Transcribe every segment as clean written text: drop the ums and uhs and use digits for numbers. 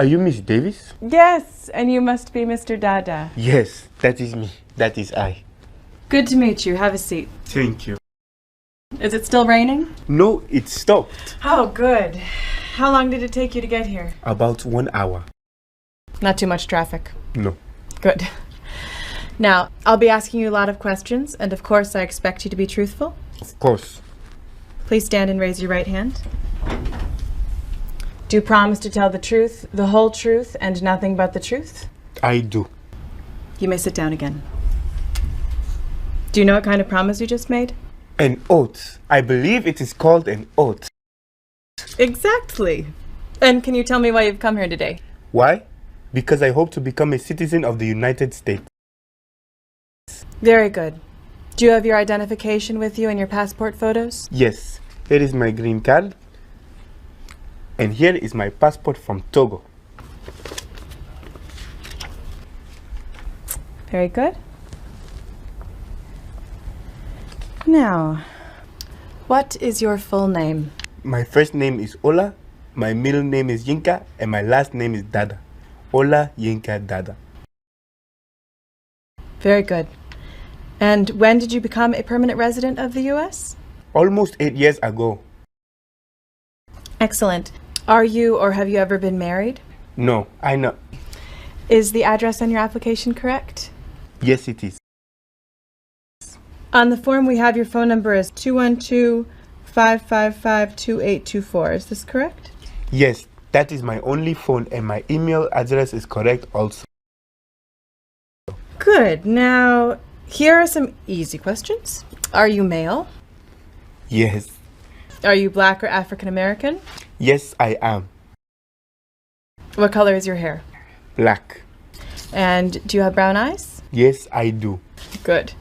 Are you Miss Davis? Yes, and you must be Mr. Dada. Yes, that is me. That is I. Good to meet you. Have a seat. Thank you. Is it still raining? No, it stopped. Oh, good. How long did it take you to get here? About 1 hour. Not too much traffic. No. Good. Now, I'll be asking you a lot of questions, and of course I expect you to be truthful. Of course. Please stand and raise your right hand. Do you promise to tell the truth, the whole truth, and nothing but the truth? I do. You may sit down again. Do you know what kind of promise you just made? An oath. I believe it is called an oath. Exactly. And can you tell me why you've come here today? Why? Because I hope to become a citizen of the United States. Very good. Do you have your identification with you and your passport photos? Yes. Here is my green card. And here is my passport from Togo. Very good. Now, what is your full name? My first name is Ola, my middle name is Yinka, and my last name is Dada. Ola Yinka Dada. Very good. And when did you become a permanent resident of the U.S.? Almost 8 years ago. Excellent. Are you or have you ever been married? No, I know. Is the address on your application correct? Yes, it is. On the form we have your phone number as 212-555-2824. Is this correct? Yes, that is my only phone, and my email address is correct also. Good. Now, here are some easy questions. Are you male? Yes. Are you black or African American? Yes, I am. What color is your hair? Black. And do you have brown eyes? Yes, I do. Good.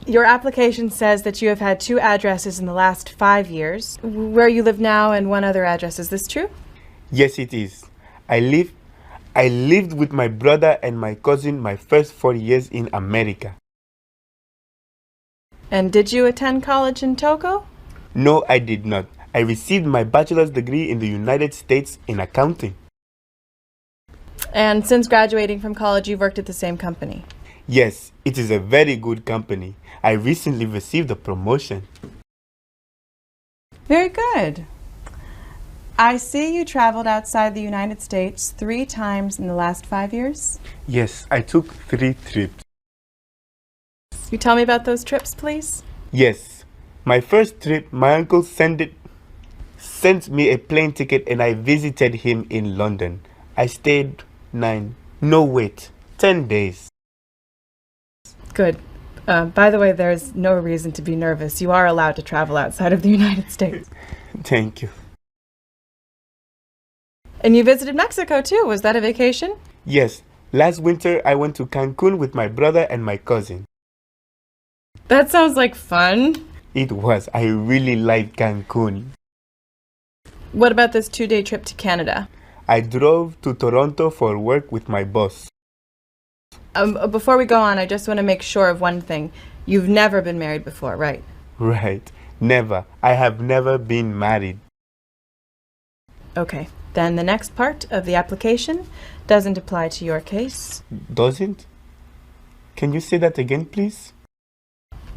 Your application says that you have had 2 addresses in the last 5 years. Where you live now and one other address. Is this true? Yes, it is. I lived with my brother and my cousin my first 4 years in America. And did you attend college in Togo? No, I did not. I received my bachelor's degree in the United States in accounting. And since graduating from college, you've worked at the same company? Yes, it is a very good company. I recently received a promotion. Very good. I see you traveled outside the United States 3 times in the last 5 years. Yes, I took 3 trips. You tell me about those trips, please? Yes, my first trip, my uncle sent me a plane ticket and I visited him in London. I stayed 10 days. Good. By the way, there's no reason to be nervous. You are allowed to travel outside of the United States. Thank you. And you visited Mexico too. Was that a vacation? Yes, last winter I went to Cancun with my brother and my cousin. That sounds like fun. It was. I really liked Cancun. What about this 2-day trip to Canada? I drove to Toronto for work with my boss. Before we go on, I just want to make sure of one thing. You've never been married before, right? Right. Never. I have never been married. Okay. Then the next part of the application doesn't apply to your case. Doesn't? Can you say that again, please?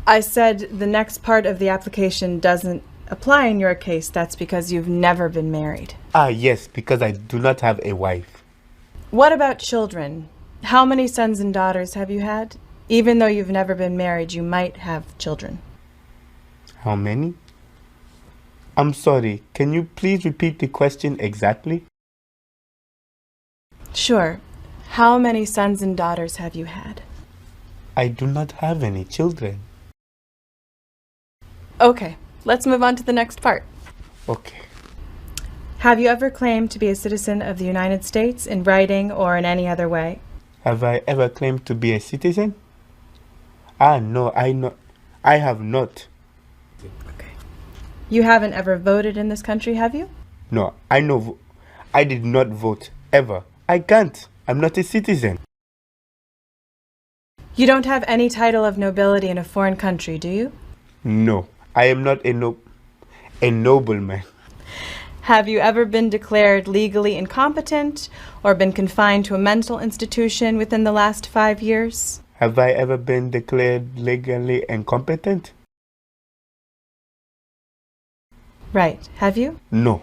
I said the next part of the application doesn't apply in your case. That's because you've never been married. Ah, yes, because I do not have a wife. What about children? How many sons and daughters have you had? Even though you've never been married, you might have children. How many? I'm sorry, can you please repeat the question exactly? Sure. How many sons and daughters have you had? I do not have any children. Okay, let's move on to the next part. Okay. Have you ever claimed to be a citizen of the United States in writing or in any other way? Have I ever claimed to be a citizen? Ah, no, I have not. Okay. You haven't ever voted in this country, have you? No, I did not vote, ever. I can't. I'm not a citizen. You don't have any title of nobility in a foreign country, do you? No, I am not a nobleman. Have you ever been declared legally incompetent or been confined to a mental institution within the last 5 years? Have I ever been declared legally incompetent? Right. Have you? No.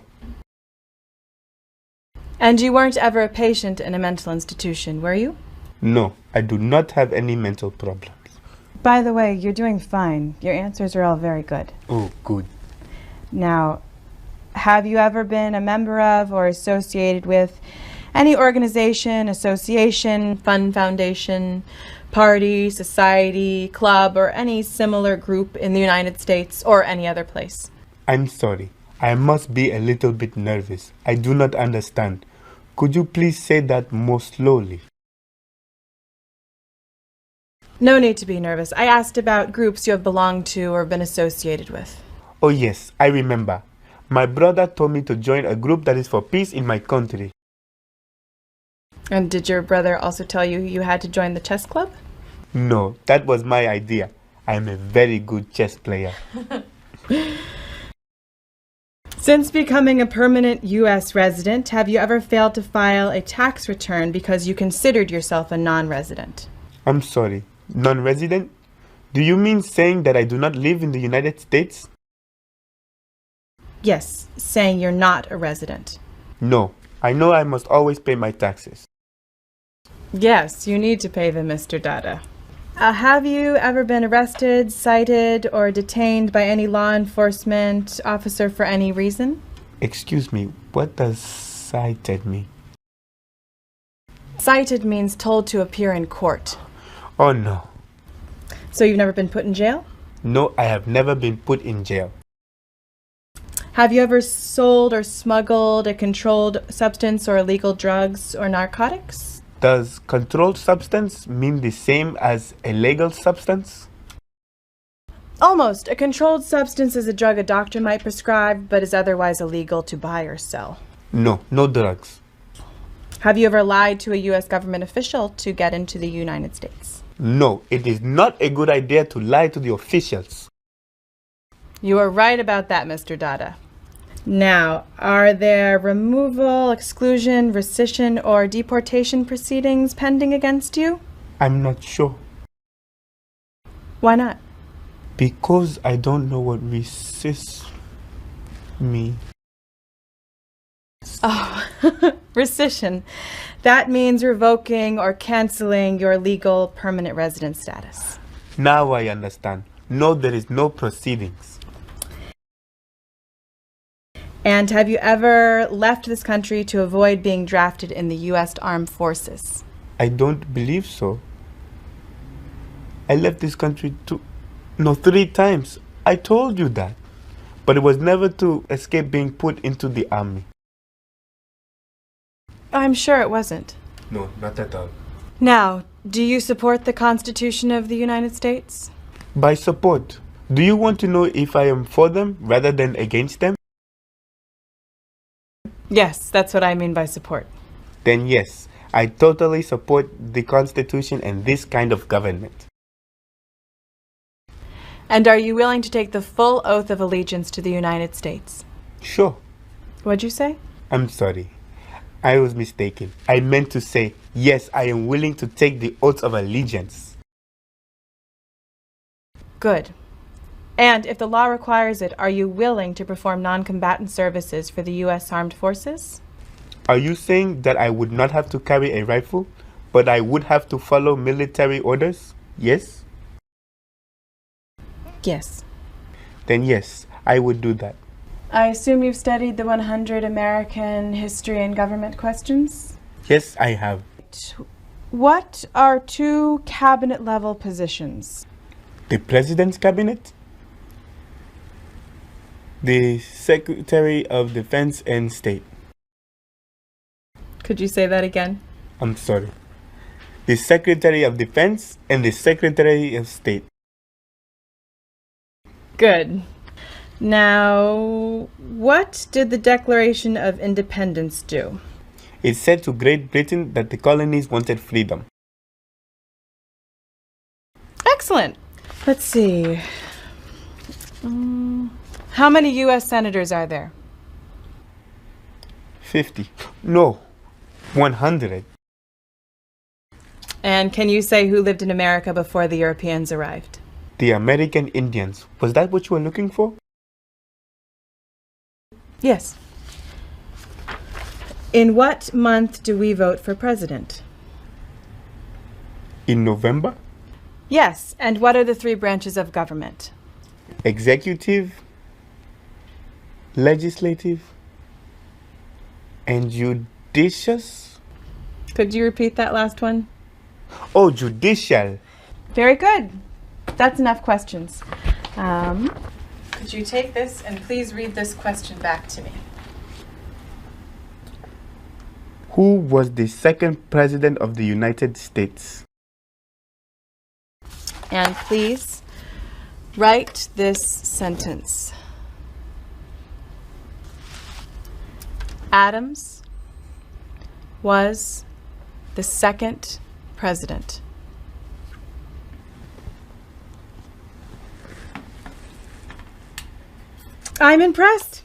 And you weren't ever a patient in a mental institution, were you? No, I do not have any mental problems. By the way, you're doing fine. Your answers are all very good. Oh, good. Now, have you ever been a member of or associated with any organization, association, fund, foundation, party, society, club, or any similar group in the United States or any other place? I'm sorry. I must be a little bit nervous. I do not understand. Could you please say that more slowly? No need to be nervous. I asked about groups you have belonged to or been associated with. Oh yes, I remember. My brother told me to join a group that is for peace in my country. And did your brother also tell you you had to join the chess club? No, that was my idea. I am a very good chess player. Since becoming a permanent U.S. resident, have you ever failed to file a tax return because you considered yourself a non-resident? I'm sorry, non-resident? Do you mean saying that I do not live in the United States? Yes, saying you're not a resident. No, I know I must always pay my taxes. Yes, you need to pay them, Mr. Dada. Have you ever been arrested, cited, or detained by any law enforcement officer for any reason? Excuse me, what does cited mean? Cited means told to appear in court. Oh no. So you've never been put in jail? No, I have never been put in jail. Have you ever sold or smuggled a controlled substance or illegal drugs or narcotics? Does controlled substance mean the same as a legal substance? Almost. A controlled substance is a drug a doctor might prescribe, but is otherwise illegal to buy or sell. No, no drugs. Have you ever lied to a U.S. government official to get into the United States? No, it is not a good idea to lie to the officials. You are right about that, Mr. Dada. Now, are there removal, exclusion, rescission, or deportation proceedings pending against you? I'm not sure. Why not? Because I don't know what resist means. Oh, rescission. That means revoking or canceling your legal permanent resident status. Now I understand. No, there is no proceedings. And have you ever left this country to avoid being drafted in the U.S. Armed Forces? I don't believe so. I left this country 3 times. I told you that. But it was never to escape being put into the army. I'm sure it wasn't. No, not at all. Now, do you support the Constitution of the United States? By support, do you want to know if I am for them rather than against them? Yes, that's what I mean by support. Then yes, I totally support the Constitution and this kind of government. And are you willing to take the full oath of allegiance to the United States? Sure. What'd you say? I'm sorry. I was mistaken. I meant to say, yes, I am willing to take the oath of allegiance. Good. And if the law requires it, are you willing to perform non-combatant services for the U.S. Armed Forces? Are you saying that I would not have to carry a rifle, but I would have to follow military orders? Yes? Yes. Then yes, I would do that. I assume you've studied the 100 American history and government questions? Yes, I have. What are 2 cabinet-level positions? The President's Cabinet, the Secretary of Defense and State. Could you say that again? I'm sorry. The Secretary of Defense and the Secretary of State. Good. Now, what did the Declaration of Independence do? It said to Great Britain that the colonies wanted freedom. Excellent. Let's see. How many U.S. senators are there? 50. No, 100. And can you say who lived in America before the Europeans arrived? The American Indians. Was that what you were looking for? Yes. In what month do we vote for president? In November? Yes. And what are the three branches of government? Executive, legislative, and judicious? Could you repeat that last one? Oh, judicial. Very good. That's enough questions. Could you take this and please read this question back to me? Who was the second president of the United States? And please write this sentence. Adams was the second president. I'm impressed.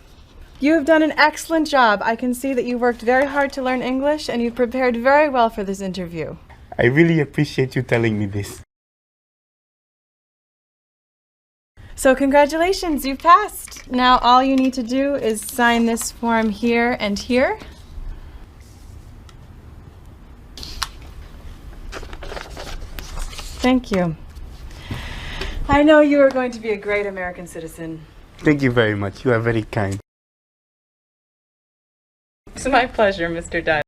You have done an excellent job. I can see that you worked very hard to learn English and you've prepared very well for this interview. I really appreciate you telling me this. So congratulations, you've passed. Now all you need to do is sign this form here and here. Thank you. I know you are going to be a great American citizen. Thank you very much. You are very kind. It's my pleasure, Mr. Dye.